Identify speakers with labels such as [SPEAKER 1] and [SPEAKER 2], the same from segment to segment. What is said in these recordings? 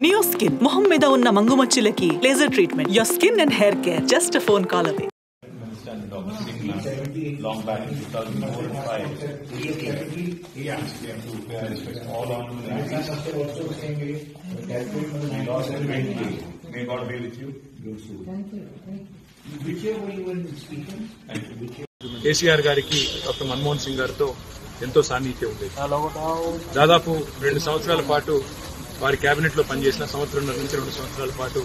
[SPEAKER 1] Neo Skin, మొహం మీద ఉన్న మంగుమచ్చులకి laser treatment. Your skin and hair care, just a phone call away.
[SPEAKER 2] Long back in 2004 and 5. All on May God be with you.
[SPEAKER 3] Thank you. Which year were you in speaking?
[SPEAKER 4] KCR గారికి doctor Manmohan Singh గారితో ఎంతో సాన్నిహిత్యం ఉండేది. దాదాపు 2 సంవత్సరాల పాటు వారి cabinet లో పనిచేసిన, సంవత్సరంన్నర నుంచి 2 సంవత్సరాల పాటు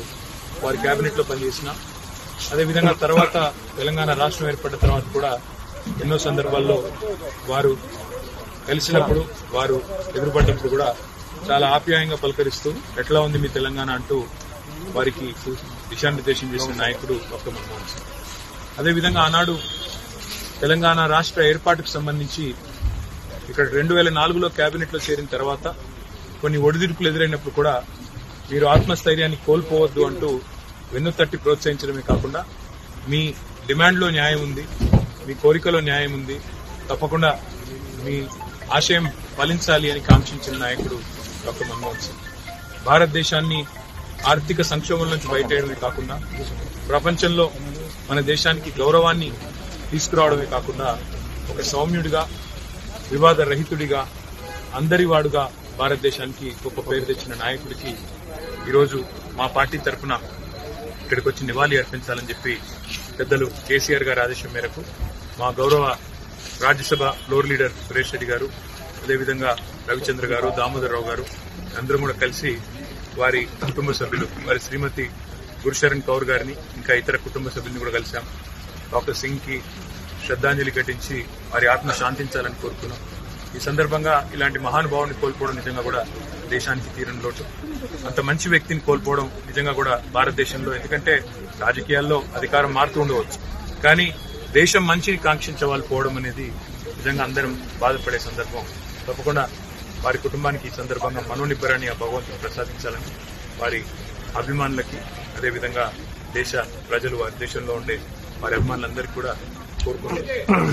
[SPEAKER 4] వారి కేబినెట్ లో పనిచేసిన, అదేవిధంగా తర్వాత తెలంగాణ రాష్ట్రం ఏర్పడిన తర్వాత కూడా ఎన్నో సందర్భాల్లో వారు కలిసినప్పుడు, వారు ఎదురుపడ్డప్పుడు కూడా చాలా ఆప్యాయంగా పలకరిస్తూ ఎట్లా ఉంది మీ తెలంగాణ అంటూ వారికి దిశానిర్దేశం చేసిన నాయకుడు డాక్టర్ మన్మోహన్ సింగ్. అదేవిధంగా ఆనాడు తెలంగాణ రాష్ట్ర ఏర్పాటుకు సంబంధించి ఇక్కడ 2004లో కేబినెట్ లో చేరిన తర్వాత కొన్ని ఒడిదుడుకులు ఎదురైనప్పుడు కూడా మీరు ఆత్మస్థైర్యాన్ని కోల్పోవద్దు అంటూ వెన్నుతట్టి ప్రోత్సహించడమే కాకుండా మీ డిమాండ్లో న్యాయం ఉంది, మీ కోరికలో న్యాయం ఉంది, తప్పకుండా మీ ఆశయం ఫలించాలి అని కాంక్షించిన నాయకుడు డాక్టర్ మన్మోహన్ సింగ్. భారతదేశాన్ని ఆర్థిక సంక్షోభం నుంచి బయటేయడమే కాకుండా ప్రపంచంలో మన దేశానికి గౌరవాన్ని తీసుకురావడమే కాకుండా ఒక సౌమ్యుడిగా, వివాద రహితుడిగా, అందరివాడుగా భారతదేశానికి గొప్ప పేరు తెచ్చిన నాయకుడికి ఈరోజు మా పార్టీ తరఫున ఇక్కడికి వచ్చి నివాళి అర్పించాలని చెప్పి పెద్దలు కేసీఆర్ గారి ఆదేశం మేరకు మా గౌరవ రాజ్యసభ ఫ్లోర్ లీడర్ సురేష్ రెడ్డి గారు, అదేవిధంగా రవిచంద్ర గారు, దామోదర్ రావు గారు అందరం కూడా కలిసి వారి కుటుంబ సభ్యులు, వారి శ్రీమతి గురుశరణ్ కౌర్ గారిని, ఇంకా ఇతర కుటుంబ సభ్యుల్ని కూడా కలిశాం. డాక్టర్ సింగ్ కి శ్రద్ధాంజలి ఘటించి వారి ఆత్మ శాంతించాలని కోరుకున్నాం. ఈ సందర్భంగా ఇలాంటి మహానుభావుని కోల్పోవడం నిజంగా కూడా దేశానికి తీరని లోటు. అంత మంచి వ్యక్తిని కోల్పోవడం నిజంగా కూడా భారతదేశంలో, ఎందుకంటే రాజకీయాల్లో అధికారం మారుతూ ఉండవచ్చు, కానీ దేశం మంచిని కాంక్షించే వాళ్ళు పోవడం అనేది నిజంగా అందరం బాధపడే సందర్భం. తప్పకుండా వారి కుటుంబానికి ఈ సందర్భంగా మనోనిబ్బరాన్ని ఆ భగవంతుడు ప్రసాదించాలని వారి అభిమానులకి, అదేవిధంగా దేశ ప్రజలు, వారి దేశంలో ఉండే వారి అభిమానులందరికీ కూడా కోరుకుంటూ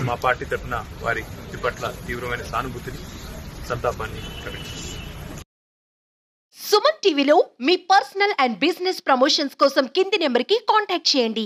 [SPEAKER 4] మా పార్టీ తరఫున వారి మృతి పట్ల తీవ్రమైన సానుభూతిని, సంతాపాన్ని ప్రకటిస్తున్నాం.
[SPEAKER 5] సుమన్ టీవీలో మీ పర్సనల్ అండ్ బిజినెస్ ప్రమోషన్స్ కోసం కింది నెంబర్కి కాంటాక్ట్ చేయండి.